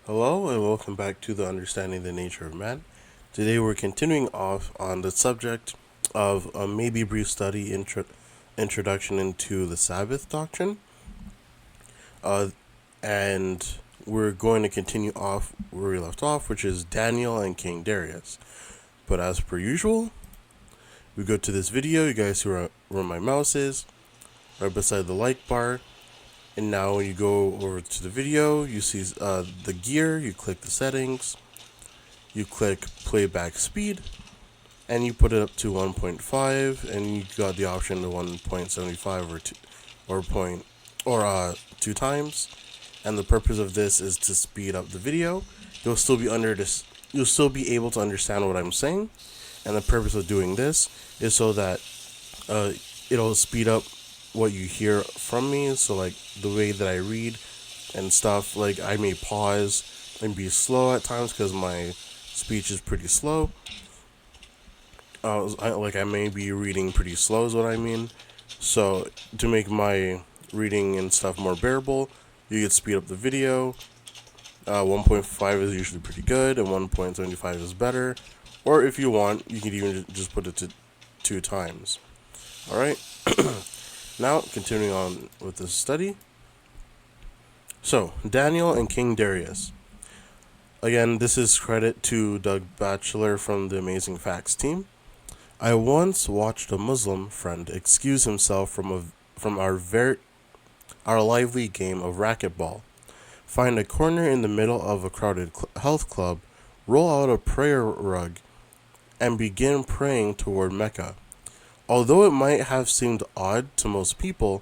Hello and welcome back to the Understanding the Nature of Man. Today we're continuing off on the subject of a maybe brief study introduction into the Sabbath doctrine. Uh, and we're going to continue off where we left off, which is Daniel and King Darius. But as per usual, we go to this video. You guys see where my mouse is, right beside the like bar. And now when you go over to the video, you see the gear, you click the settings, you click playback speed, and you put it up to 1.5, and you got the option to 1.75 or 2 times. And the purpose of this is to speed up the video. You'll still be you'll still be able to understand what I'm saying. And the purpose of doing this is so that uh, it'll speed up what you hear from me. So like the way that I read and stuff, like I may pause and be slow at times because my speech is pretty slow. I may be reading pretty slow is what I mean. So to make my reading and stuff more bearable, you could speed up the video. 1.5 is usually pretty good, and 1.75 is better. Or if you want, you could even just put it to 2 times. All right. Now, continuing on with this study. So, Daniel and King Darius. Again, this is credit to Doug Batchelor from the Amazing Facts team. I once watched a Muslim friend excuse himself from our lively game of racquetball, find a corner in the middle of a crowded health club, roll out a prayer rug, and begin praying toward Mecca. Although it might have seemed odd to most people,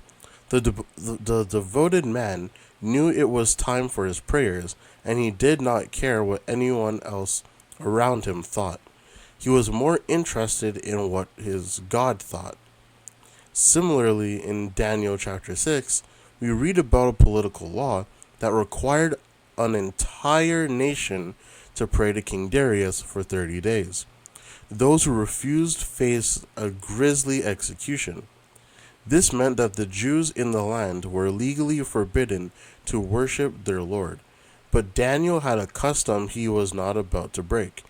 the devoted man knew it was time for his prayers, and he did not care what anyone else around him thought. He was more interested in what his God thought. Similarly, in Daniel chapter 6, we read about a political law that required an entire nation to pray to King Darius for 30 days. Those who refused faced a grisly execution. This meant that the Jews in the land were legally forbidden to worship their Lord. But Daniel had a custom he was not about to break.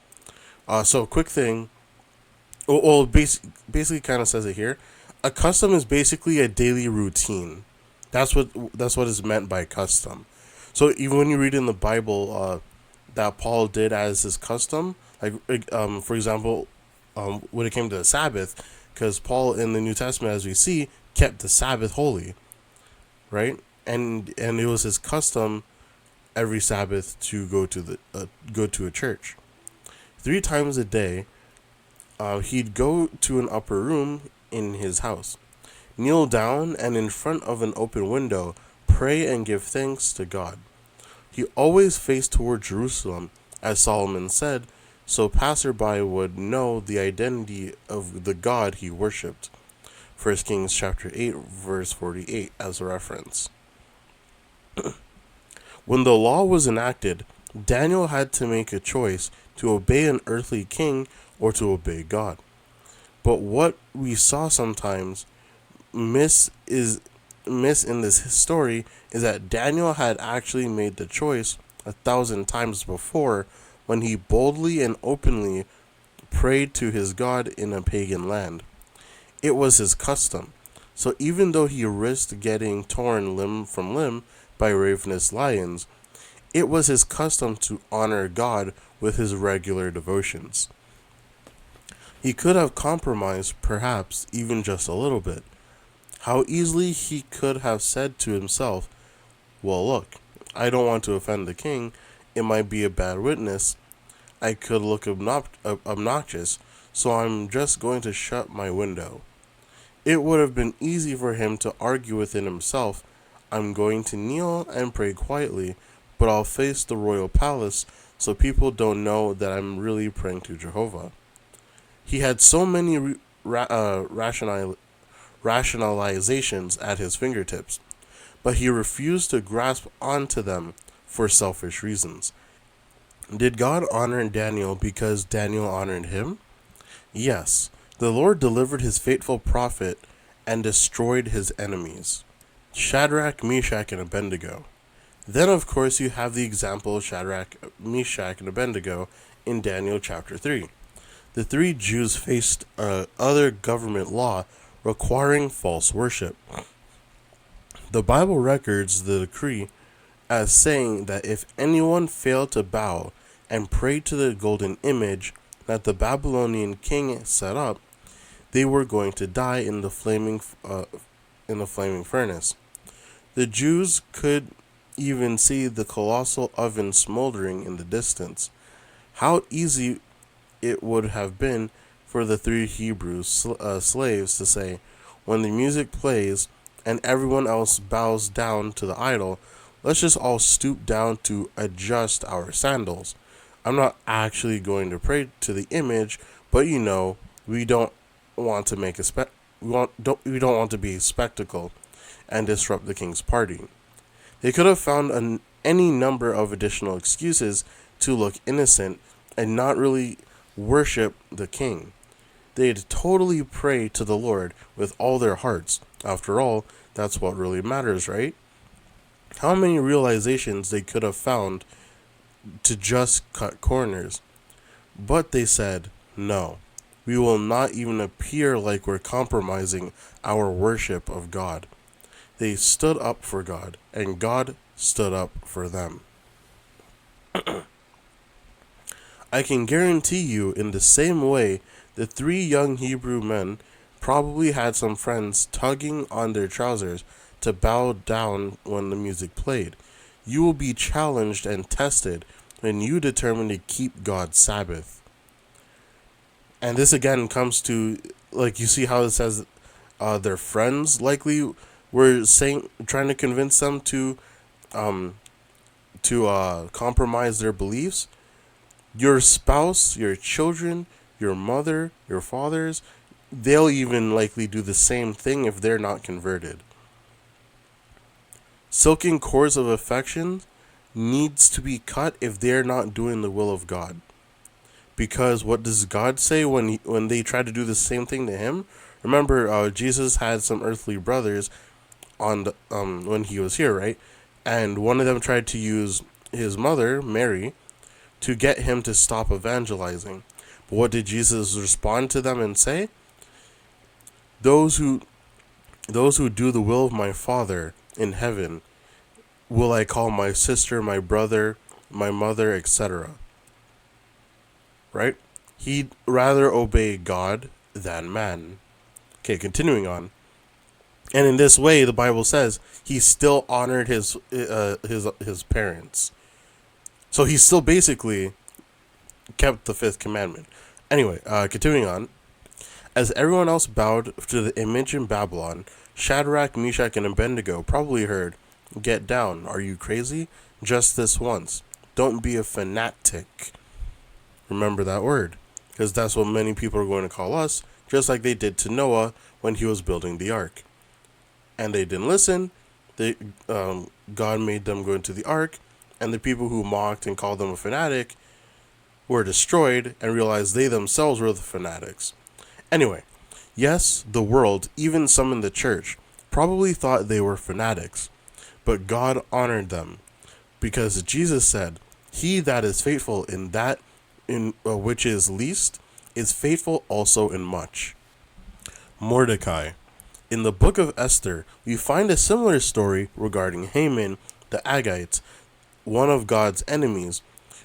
So, quick thing. Well, basically, kind of says it here. A custom is basically a daily routine. That's what is meant by custom. So even when you read in the Bible that Paul did as his custom, for example, when it came to the Sabbath, because Paul in the New Testament, as we see, kept the Sabbath holy, right? And it was his custom every Sabbath to go to a church 3 times a day. He'd go to an upper room in his house, kneel down, and in front of an open window, pray and give thanks to God. He always faced toward Jerusalem, as Solomon said, so passerby would know the identity of the God he worshipped. 1 Kings chapter 8, verse 48 as a reference. When the law was enacted, Daniel had to make a choice to obey an earthly king or to obey God. But what we saw sometimes miss in this story is that Daniel had actually made the choice 1,000 times before when he boldly and openly prayed to his God in a pagan land. It was his custom. So even though he risked getting torn limb from limb by ravenous lions, it was his custom to honor God with his regular devotions. He could have compromised, perhaps even just a little bit. How easily he could have said to himself, well, look, I don't want to offend the king. It might be a bad witness. I could look obnoxious, so I'm just going to shut my window. It would have been easy for him to argue within himself, I'm going to kneel and pray quietly, but I'll face the royal palace so people don't know that I'm really praying to Jehovah. He had so many rationalizations at his fingertips, but he refused to grasp onto them for selfish reasons. Did God honor Daniel because Daniel honored him? Yes. The Lord delivered his faithful prophet and destroyed his enemies, Shadrach, Meshach, and Abednego. Then, of course, you have the example of Shadrach, Meshach, and Abednego in Daniel chapter 3. The three Jews faced other government law requiring false worship. The Bible records the decree as saying that if anyone failed to bow and pray to the golden image that the Babylonian king set up, they were going to die in the flaming furnace. The Jews could even see the colossal oven smoldering in the distance. How easy it would have been for the three Hebrew slaves to say, when the music plays and everyone else bows down to the idol, let's just all stoop down to adjust our sandals. I'm not actually going to pray to the image, but we don't want to make we don't want to be a spectacle and disrupt the king's party. They could have found any number of additional excuses to look innocent and not really worship the king. They'd totally pray to the Lord with all their hearts. After all, that's what really matters, right? How many realizations they could have found to just cut corners. But they said, no, we will not even appear like we're compromising our worship of God. They stood up for God, and God stood up for them. I can guarantee you, in the same way, the three young Hebrew men probably had some friends tugging on their trousers to bow down when the music played. You will be challenged and tested when you determine to keep God's Sabbath. And this again comes to, like, you see how it says their friends likely were trying to convince them to compromise their beliefs. Your spouse, your children, your mother, your fathers, they'll even likely do the same thing if they're not converted. Silken cords of affection needs to be cut if they're not doing the will of God. Because what does God say when they try to do the same thing to him? Remember, Jesus had some earthly brothers on the, when he was here, right? And one of them tried to use his mother, Mary, to get him to stop evangelizing. But what did Jesus respond to them and say? Those who do the will of my Father in heaven will I call my sister, my brother, my mother, etc. Right? He'd rather obey God than man. Okay, continuing on. And in this way, the Bible says he still honored his parents. So he still basically kept the fifth commandment. Anyway, continuing on. As everyone else bowed to the image in Babylon, Shadrach, Meshach, and Abednego probably heard, "Get down, are you crazy? Just this once. Don't be a fanatic." Remember that word, because that's what many people are going to call us, just like they did to Noah when he was building the ark. And they didn't listen. God made them go into the ark, and the people who mocked and called them a fanatic were destroyed and realized they themselves were the fanatics. Anyway, yes, the world, even some in the church, probably thought they were fanatics, but God honored them, because Jesus said, "He that is faithful in that in which is least is faithful also in much." Mordecai. In the book of Esther, we find a similar story regarding Haman the Agagite, one of God's enemies,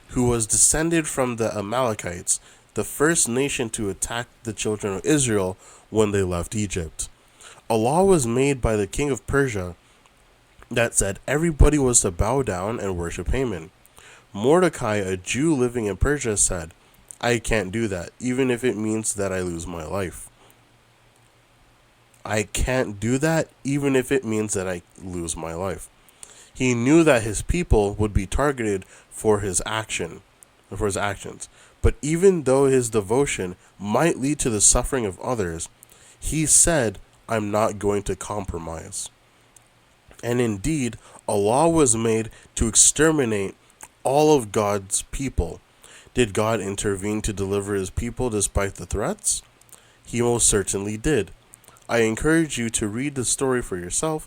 who was descended from the Amalekites, the first nation to attack the children of Israel when they left Egypt. A law was made by the king of Persia that said everybody was to bow down and worship Haman. Mordecai, a Jew living in Persia, said, "I can't do that, even if it means that I lose my life." I can't do that, even if it means that I lose my life. He knew that his people would be targeted for his actions. But even though his devotion might lead to the suffering of others, he said, "I'm not going to compromise." And indeed, a law was made to exterminate all of God's people. Did God intervene to deliver his people despite the threats? He most certainly did. I encourage you to read the story for yourself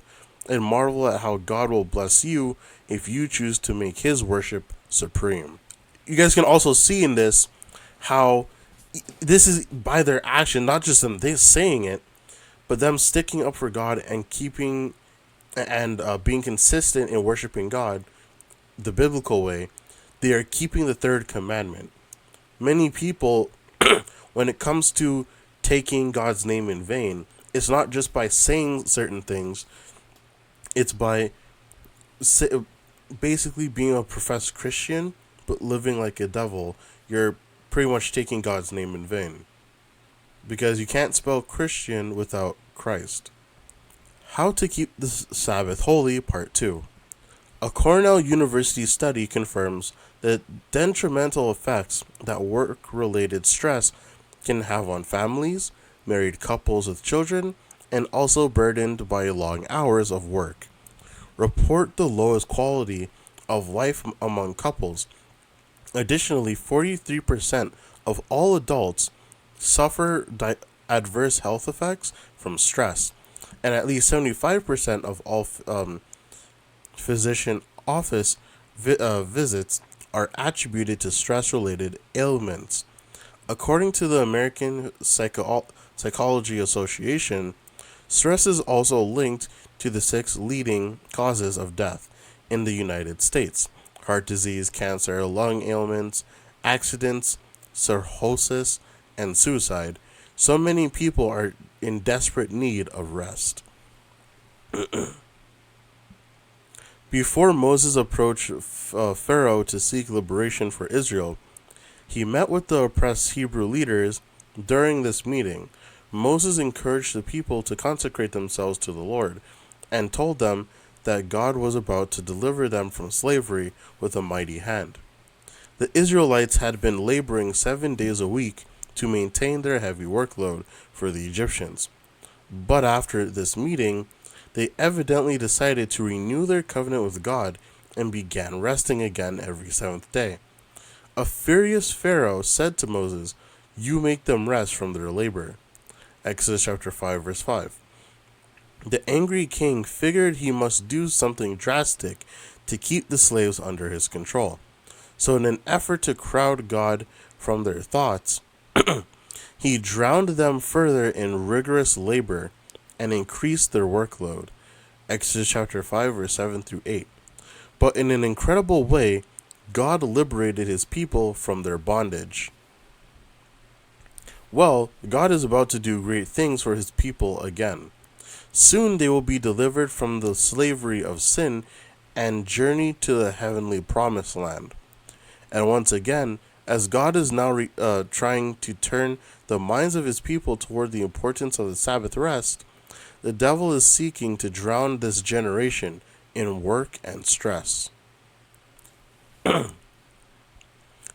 and marvel at how God will bless you if you choose to make His worship supreme. You guys can also see in this how this is by their action, not just them they saying it, but them sticking up for God and keeping and being consistent in worshiping God the biblical way. They are keeping the third commandment. Many people, when it comes to taking God's name in vain, it's not just by saying certain things, it's by basically being a professed Christian but living like a devil. You're pretty much taking God's name in vain because you can't spell Christian without Christ. How to keep the Sabbath holy, part 2. A Cornell University study confirms the detrimental effects that work-related stress can have on families, married couples with children, and also burdened by long hours of work. Report the lowest quality of life among couples. Additionally, 43% of all adults suffer adverse health effects from stress, and at least 75% of all physician office visits are attributed to stress-related ailments. According to the American Psychology Association, stress is also linked to the 6 leading causes of death in the United States: heart disease, cancer, lung ailments, accidents, cirrhosis, and suicide. So many people are in desperate need of rest. Before Moses approached Pharaoh to seek liberation for Israel, he met with the oppressed Hebrew leaders. During this meeting, Moses encouraged the people to consecrate themselves to the Lord and told them that God was about to deliver them from slavery with a mighty hand. The Israelites had been laboring 7 days a week to maintain their heavy workload for the Egyptians. But after this meeting, they evidently decided to renew their covenant with God and began resting again every 7th day. A furious Pharaoh said to Moses, "You make them rest from their labor." Exodus chapter 5, verse 5. The angry king figured he must do something drastic to keep the slaves under his control. So in an effort to crowd God from their thoughts, he drowned them further in rigorous labor and increased their workload. Exodus chapter 5, verse 7 through 8. But in an incredible way, God liberated his people from their bondage. Well, God is about to do great things for his people again. Soon they will be delivered from the slavery of sin and journey to the heavenly promised land. And once again, as God is now trying to turn the minds of his people toward the importance of the Sabbath rest, the devil is seeking to drown this generation in work and stress.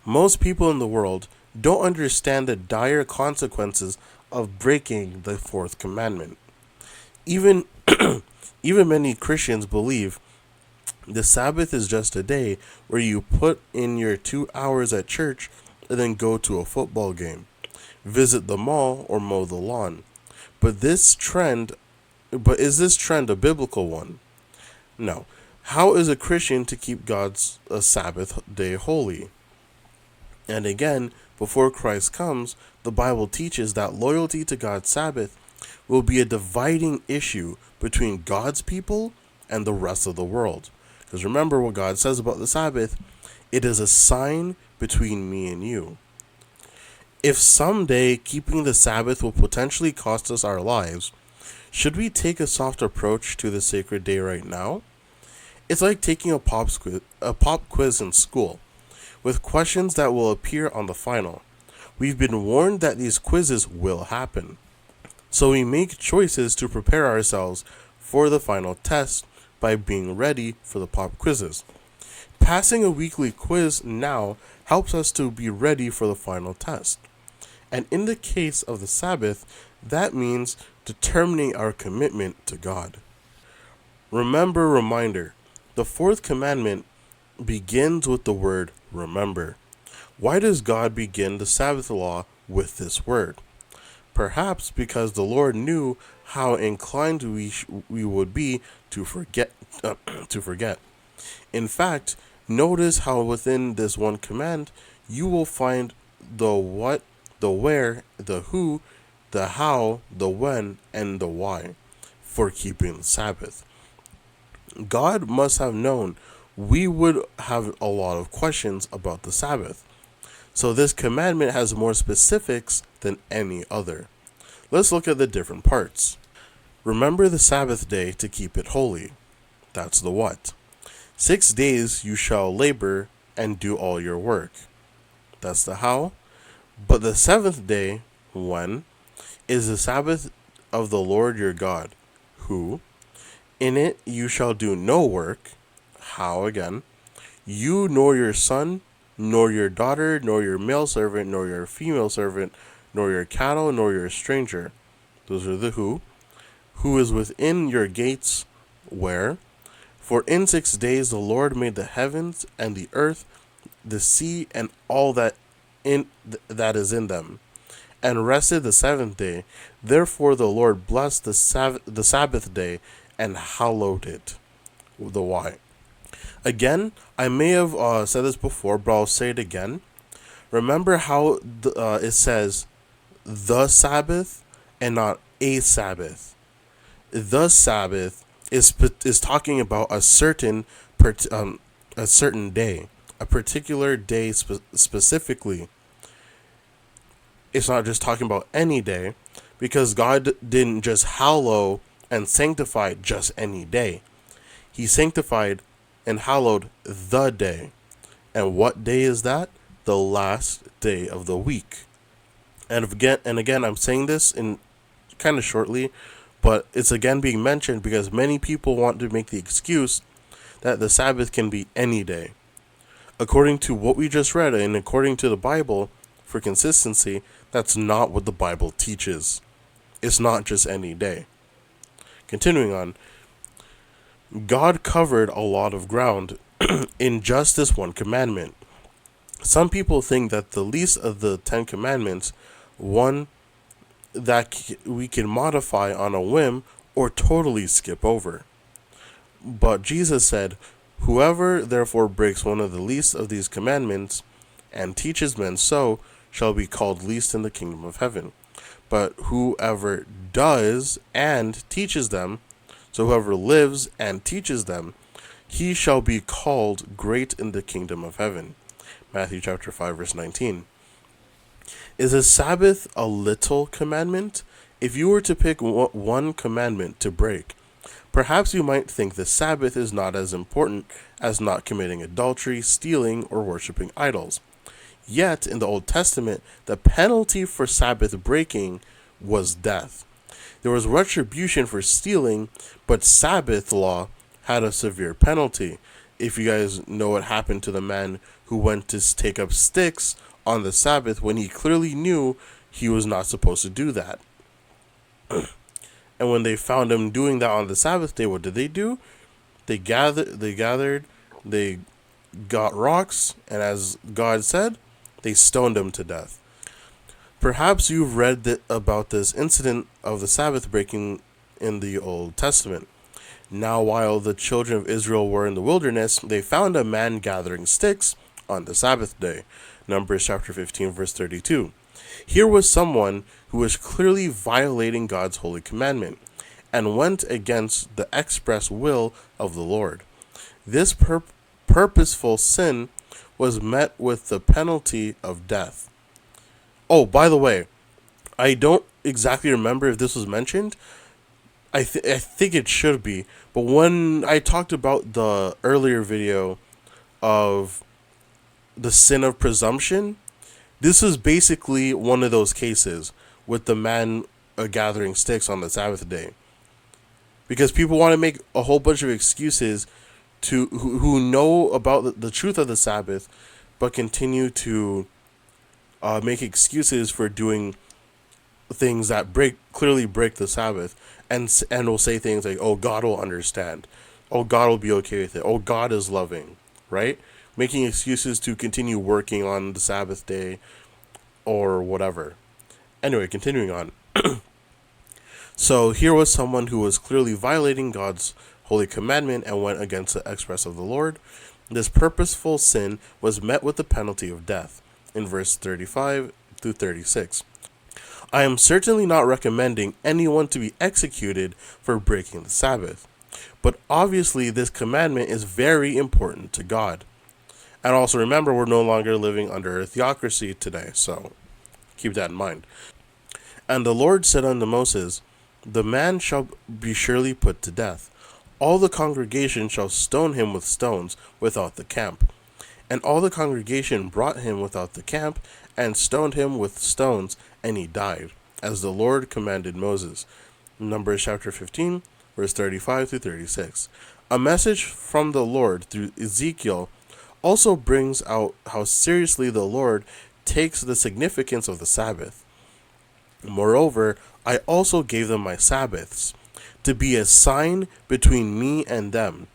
Most people in the world don't understand the dire consequences of breaking the 4th commandment. Even many Christians believe the Sabbath is just a day where you put in your 2 hours at church and then go to a football game, visit the mall, or mow the lawn. But is this trend a biblical one? No. How is a Christian to keep God's Sabbath day holy? And again, before Christ comes, the Bible teaches that loyalty to God's Sabbath will be a dividing issue between God's people and the rest of the world. Because remember what God says about the Sabbath: it is a sign between me and you. If someday keeping the Sabbath will potentially cost us our lives, should we take a soft approach to the sacred day right now? It's like taking a pop quiz in school, with questions that will appear on the final. We've been warned that these quizzes will happen, so we make choices to prepare ourselves for the final test by being ready for the pop quizzes. Passing a weekly quiz now helps us to be ready for the final test. And in the case of the Sabbath, that means determining our commitment to God. Reminder, the 4th commandment begins with the word remember. Why does God begin the Sabbath law with this word? Perhaps because the Lord knew how inclined we would be to forget. To forget. In fact, notice how within this one command you will find the what, the where, the who, the how, the when, and the why for keeping the Sabbath. God must have known we would have a lot of questions about the Sabbath. So this commandment has more specifics than any other. Let's look at the different parts. Remember the Sabbath day to keep it holy. That's the what. 6 days you shall labor and do all your work. That's the how. But the seventh day, when, is the Sabbath of the Lord your God, who, in it you shall do no work. How again? You nor your son, nor your daughter, nor your male servant, nor your female servant, nor your cattle, nor your stranger. Those are the who is within your gates, where? For in 6 days the Lord made the heavens and the earth, the sea, and all that is in them, and rested the seventh day. Therefore the Lord blessed the Sabbath day and hallowed it. The why. Again, I may have said this before, but I'll say it again. Remember how it says the Sabbath and not a Sabbath. The Sabbath is talking about a certain day, a particular day specifically. It's not just talking about any day, because God didn't just hallow and sanctify just any day. He sanctified and hallowed the day. And what day is that? The last day of the week. And again, I'm saying this in kind of shortly, but it's again being mentioned because many people want to make the excuse that the Sabbath can be any day. According to what we just read and according to the Bible, for consistency, that's not what the Bible teaches. It's not just any day. Continuing on, God covered a lot of ground in just this one commandment. Some people think that the least of the 10 commandments, one that we can modify on a whim or totally skip over. But Jesus said, "Whoever therefore breaks one of the least of these commandments and teaches men so shall be called least in the kingdom of heaven. But whoever does and teaches them, so whoever lives and teaches them, he shall be called great in the kingdom of heaven." Matthew chapter 5, verse 19. Is a Sabbath a little commandment? If you were to pick one commandment to break, perhaps you might think the Sabbath is not as important as not committing adultery, stealing, or worshiping idols. Yet, in the Old Testament, the penalty for Sabbath breaking was death. There was retribution for stealing, but Sabbath law had a severe penalty. If you guys know what happened to the man who went to take up sticks on the Sabbath when he clearly knew he was not supposed to do that. And when they found him doing that on the Sabbath day, what did they do? They gathered, they got rocks, and as God said, they stoned him to death. Perhaps you've read about this incident of the Sabbath breaking in the Old Testament. Now, while the children of Israel were in the wilderness, they found a man gathering sticks on the Sabbath day. Numbers chapter 15, verse 32. Here was someone who was clearly violating God's holy commandment and went against the express will of the Lord. This purposeful sin was met with the penalty of death. Oh, by the way, I don't exactly remember if this was mentioned. I think it should be. But when I talked about the earlier video of the sin of presumption, this is basically one of those cases with the man gathering sticks on the Sabbath day. Because people want to make a whole bunch of excuses to who know about the truth of the Sabbath, but continue to make excuses for doing things that clearly break the Sabbath, and will say things like, "Oh, God will understand. Oh, God will be okay with it. Oh, God is loving," right? Making excuses to continue working on the Sabbath day or whatever. Anyway, continuing on. So here was someone who was clearly violating God's holy commandment and went against the express of the Lord, this purposeful sin was met with the penalty of death. In verse 35 through 36. I am certainly not recommending anyone to be executed for breaking the Sabbath, but obviously this commandment is very important to God. And also remember, we're no longer living under a theocracy today, so keep that in mind. And the Lord said unto Moses, the man shall be surely put to death. All the congregation shall stone him with stones without the camp. And all the congregation brought him without the camp, and stoned him with stones, and he died, as the Lord commanded Moses. Numbers chapter 15, verse 35 through 36. A message from the Lord through Ezekiel also brings out how seriously the Lord takes the significance of the Sabbath. Moreover, I also gave them my Sabbaths, to be a sign between me and them,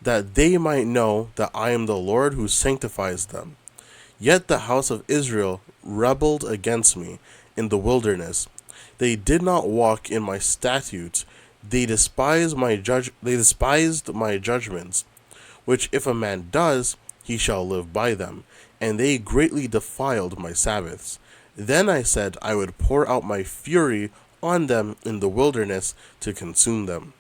that they might know that I am the Lord who sanctifies them. Yet the house of Israel rebelled against me in the wilderness. They did not walk in my statutes. They despised my judgments, which if a man does, he shall live by them. And they greatly defiled my Sabbaths. Then I said I would pour out my fury on them in the wilderness to consume them.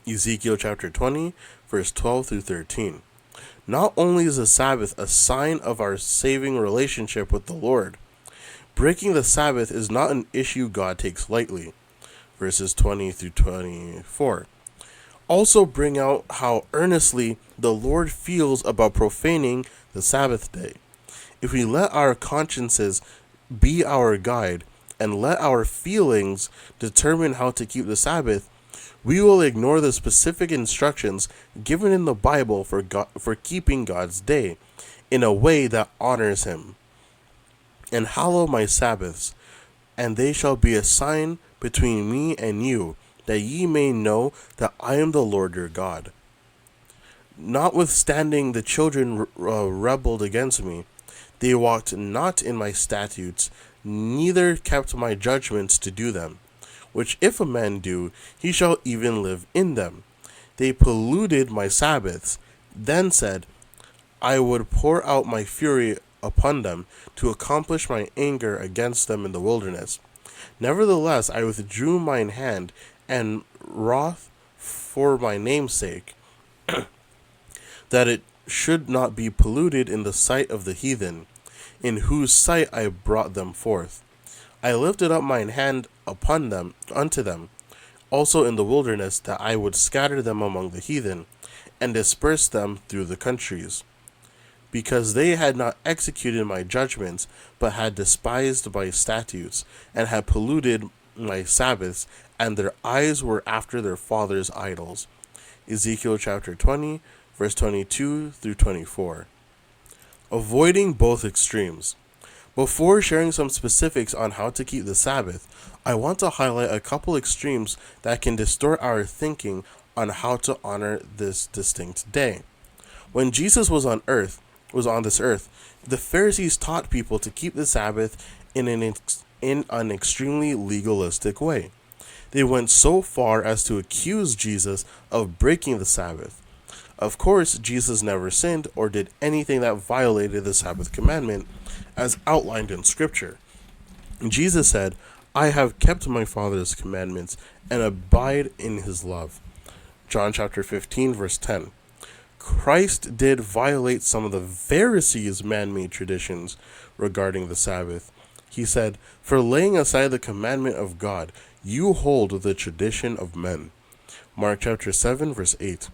Ezekiel chapter 20, verse 12 through 13. Not only is the Sabbath a sign of our saving relationship with the Lord, breaking the Sabbath is not an issue God takes lightly. Verses 20 through 24. Also bring out how earnestly the Lord feels about profaning the Sabbath day. If we let our consciences be our guide and let our feelings determine how to keep the Sabbath, we will ignore the specific instructions given in the Bible for keeping God's day in a way that honors Him. And hallow my Sabbaths, and they shall be a sign between me and you, that ye may know that I am the Lord your God. Notwithstanding the children rebelled against me, they walked not in my statutes, neither kept my judgments to do them. Which if a man do, he shall even live in them. They polluted my Sabbaths, then said, I would pour out my fury upon them, to accomplish my anger against them in the wilderness. Nevertheless I withdrew mine hand, and wrath for my name's sake, that it should not be polluted in the sight of the heathen, in whose sight I brought them forth. I lifted up mine hand upon them, unto them, also in the wilderness, that I would scatter them among the heathen, and disperse them through the countries. Because they had not executed my judgments, but had despised my statutes, and had polluted my Sabbaths, and their eyes were after their fathers' idols. Ezekiel chapter 20, verse 22 through 24. Avoiding both extremes. Before sharing some specifics on how to keep the Sabbath, I want to highlight a couple extremes that can distort our thinking on how to honor this distinct day. When Jesus was on this earth, the Pharisees taught people to keep the Sabbath in an extremely legalistic way. They went so far as to accuse Jesus of breaking the Sabbath. Of course, Jesus never sinned or did anything that violated the Sabbath commandment, as outlined in Scripture. Jesus said, I have kept my Father's commandments and abide in His love. John chapter 15, verse 10. Christ did violate some of the Pharisees' man-made traditions regarding the Sabbath. He said, for laying aside the commandment of God, you hold the tradition of men. Mark chapter 7, verse 8.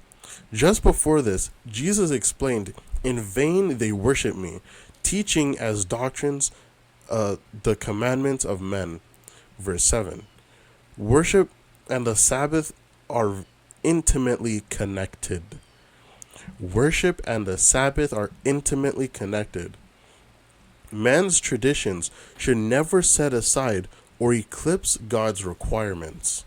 Just before this, Jesus explained, in vain they worship me, teaching as doctrines the commandments of men. Verse 7. Worship and the Sabbath are intimately connected. Worship and the Sabbath are intimately connected. Man's traditions should never set aside or eclipse God's requirements.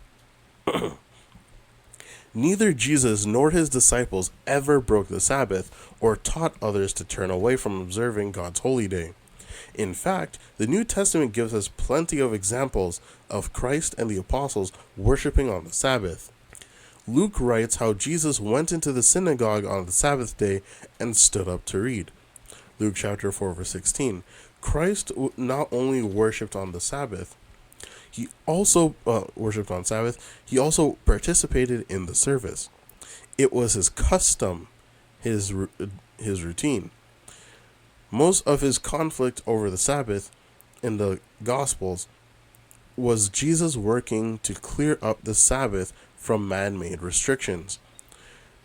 Neither Jesus nor his disciples ever broke the Sabbath or taught others to turn away from observing God's holy day. In fact, the New Testament gives us plenty of examples of Christ and the apostles worshiping on the Sabbath. Luke writes how Jesus went into the synagogue on the Sabbath day and stood up to read. Luke chapter 4 verse 16. Christ not only worshipped on the Sabbath, he also worshipped on Sabbath, he also participated in the service. It was his custom, his routine. Most of his conflict over the Sabbath in the Gospels was Jesus working to clear up the Sabbath from man-made restrictions.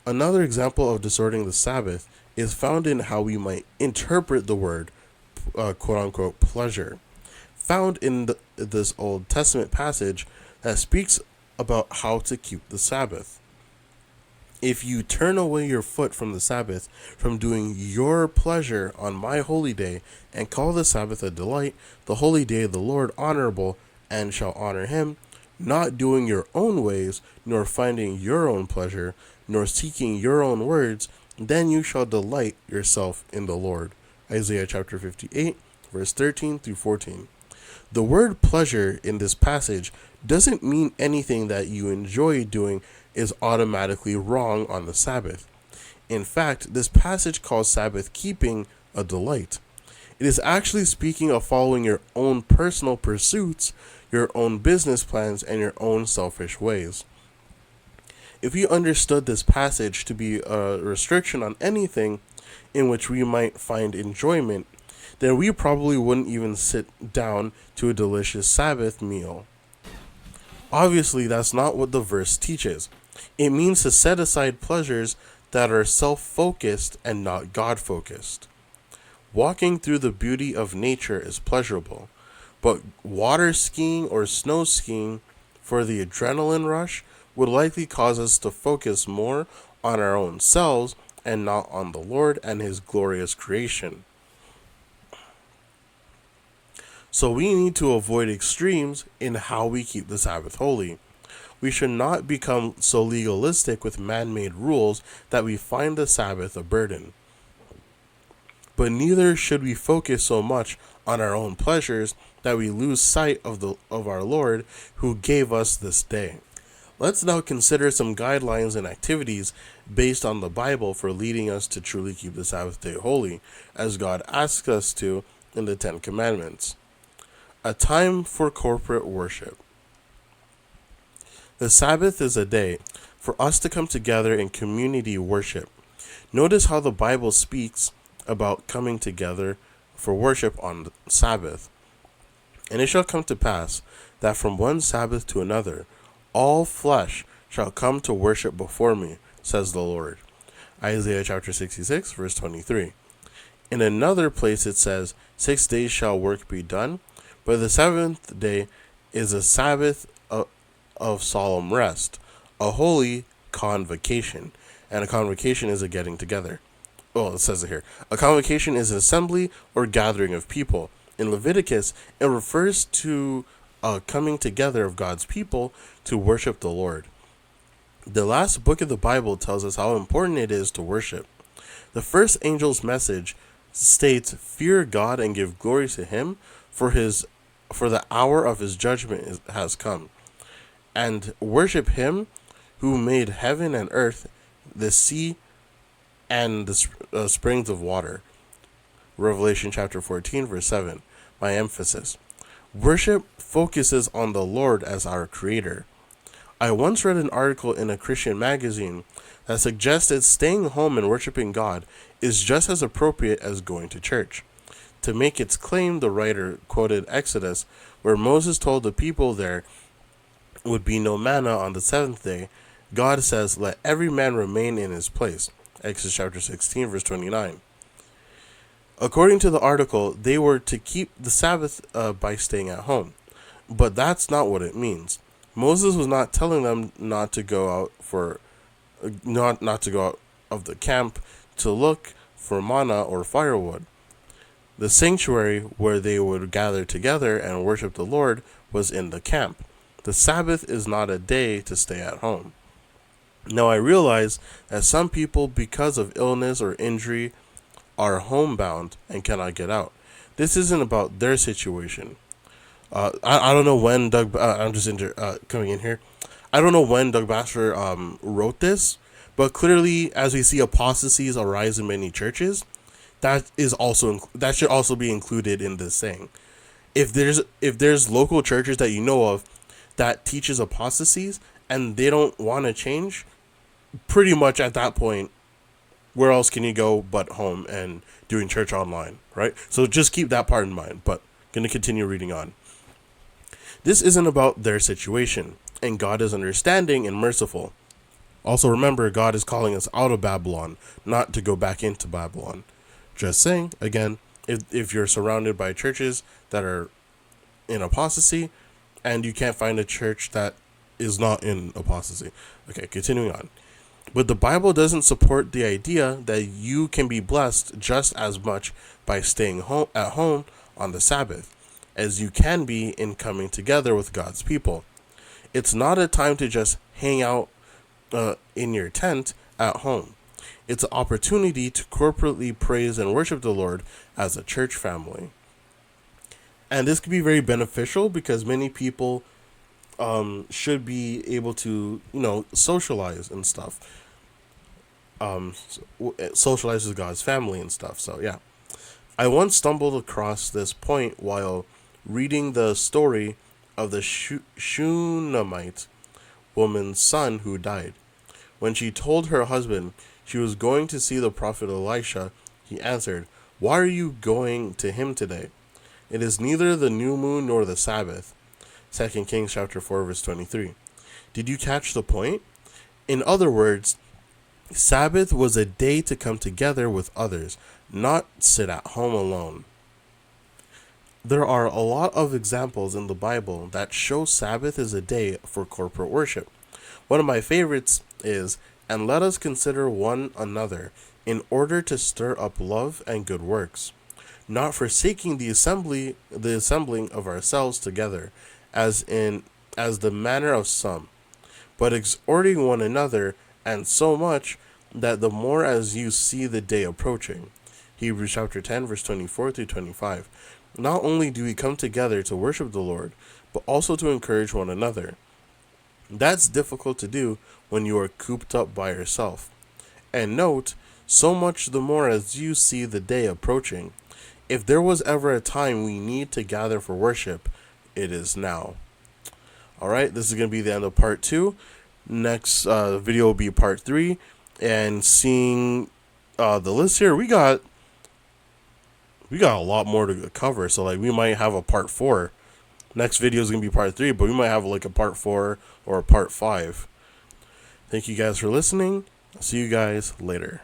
Another example of distorting the Sabbath is found in how we might interpret the word quote-unquote pleasure, found in this Old Testament passage that speaks about how to keep the Sabbath. If you turn away your foot from the Sabbath, from doing your pleasure on my holy day, and call the Sabbath a delight, the holy day of the Lord honorable, and shall honor him, not doing your own ways, nor finding your own pleasure, nor seeking your own words, then you shall delight yourself in the Lord. Isaiah chapter 58, verse 13 through 14. The word pleasure in this passage doesn't mean anything that you enjoy doing is automatically wrong on the Sabbath. In fact, this passage calls Sabbath keeping a delight. It is actually speaking of following your own personal pursuits, your own business plans, and your own selfish ways. If we understood this passage to be a restriction on anything in which we might find enjoyment, then we probably wouldn't even sit down to a delicious Sabbath meal. Obviously, that's not what the verse teaches. It means to set aside pleasures that are self-focused and not God-focused. Walking through the beauty of nature is pleasurable, but water skiing or snow skiing for the adrenaline rush would likely cause us to focus more on our own selves and not on the Lord and his glorious creation. So we need to avoid extremes in how we keep the Sabbath holy. We should not become so legalistic with man-made rules that we find the Sabbath a burden. But neither should we focus so much on our own pleasures that we lose sight of our Lord who gave us this day. Let's now consider some guidelines and activities based on the Bible for leading us to truly keep the Sabbath day holy, as God asks us to in the Ten Commandments. A time for corporate worship. The Sabbath is a day for us to come together in community worship. Notice how the Bible speaks about coming together for worship on the Sabbath. And it shall come to pass that from one Sabbath to another, all flesh shall come to worship before me, says the Lord. Isaiah chapter 66, verse 23. In another place it says, 6 days shall work be done, but the seventh day is a Sabbath of solemn rest, a holy convocation. And a convocation is a getting together. Well, it says it here. A convocation is an assembly or gathering of people. In Leviticus, it refers to a coming together of God's people to worship the Lord. The last book of the Bible tells us how important it is to worship. The first angel's message states, "Fear God and give glory to him, for the hour of his judgment has come. And worship him who made heaven and earth, the sea, and the springs of water." Revelation chapter 14, verse 7. My emphasis. Worship focuses on the Lord as our creator. I once read an article in a Christian magazine that suggested staying home and worshiping God is just as appropriate as going to church. To make its claim, the writer quoted Exodus, where Moses told the people there would be no manna on the seventh day. God says, "Let every man remain in his place." Exodus chapter 16, verse 29. According to the article, they were to keep the Sabbath by staying at home. But that's not what it means. Moses was not telling them not to go out of the camp to look for manna or firewood. The sanctuary where they would gather together and worship the Lord was in the camp. The Sabbath is not a day to stay at home. Now I realize that some people, because of illness or injury, are homebound and cannot get out. This isn't about their situation. I don't know when Doug. I'm just coming in here. I don't know when Doug Basher wrote this, but clearly, as we see apostasies arise in many churches, that should also be included in this saying. If there's local churches that you know of that teaches apostasies and they don't want to change, pretty much at that point, where else can you go but home and doing church online, right? So just keep that part in mind. But going to continue reading on. This isn't about their situation, and God is understanding and merciful. Also remember, God is calling us out of Babylon, not to go back into Babylon. Just saying, again, if you're surrounded by churches that are in apostasy, and you can't find a church that is not in apostasy. Okay, continuing on. But the Bible doesn't support the idea that you can be blessed just as much by staying at home on the Sabbath as you can be in coming together with God's people. It's not a time to just hang out in your tent at home. It's an opportunity to corporately praise and worship the Lord as a church family. And this could be very beneficial because many people should be able to, socialize and stuff. Socialize with God's family and stuff. So, yeah. I once stumbled across this point while reading the story of the Shunammite woman's son who died. When she told her husband she was going to see the prophet Elisha, he answered, "Why are you going to him today? It is neither the new moon nor the Sabbath." 2 Kings chapter 4, verse 23. Did you catch the point? In other words, Sabbath was a day to come together with others, not sit at home alone. There are a lot of examples in the Bible that show Sabbath is a day for corporate worship. One of my favorites is, "And let us consider one another in order to stir up love and good works, not forsaking the assembling of ourselves together, as the manner of some, but exhorting one another, and so much that the more as you see the day approaching." Hebrews chapter 10, verse 24 through 25. Not only do we come together to worship the Lord, but also to encourage one another. That's difficult to do when you are cooped up by yourself. And note, so much the more as you see the day approaching. If there was ever a time we need to gather for worship, it is now. Alright, this is going to be the end of part 2. Next video will be part 3. And seeing the list here, we got a lot more to cover. So we might have a part 4. Next video is going to be part 3, but we might have a part 4 or a part 5. Thank you guys for listening. I'll see you guys later.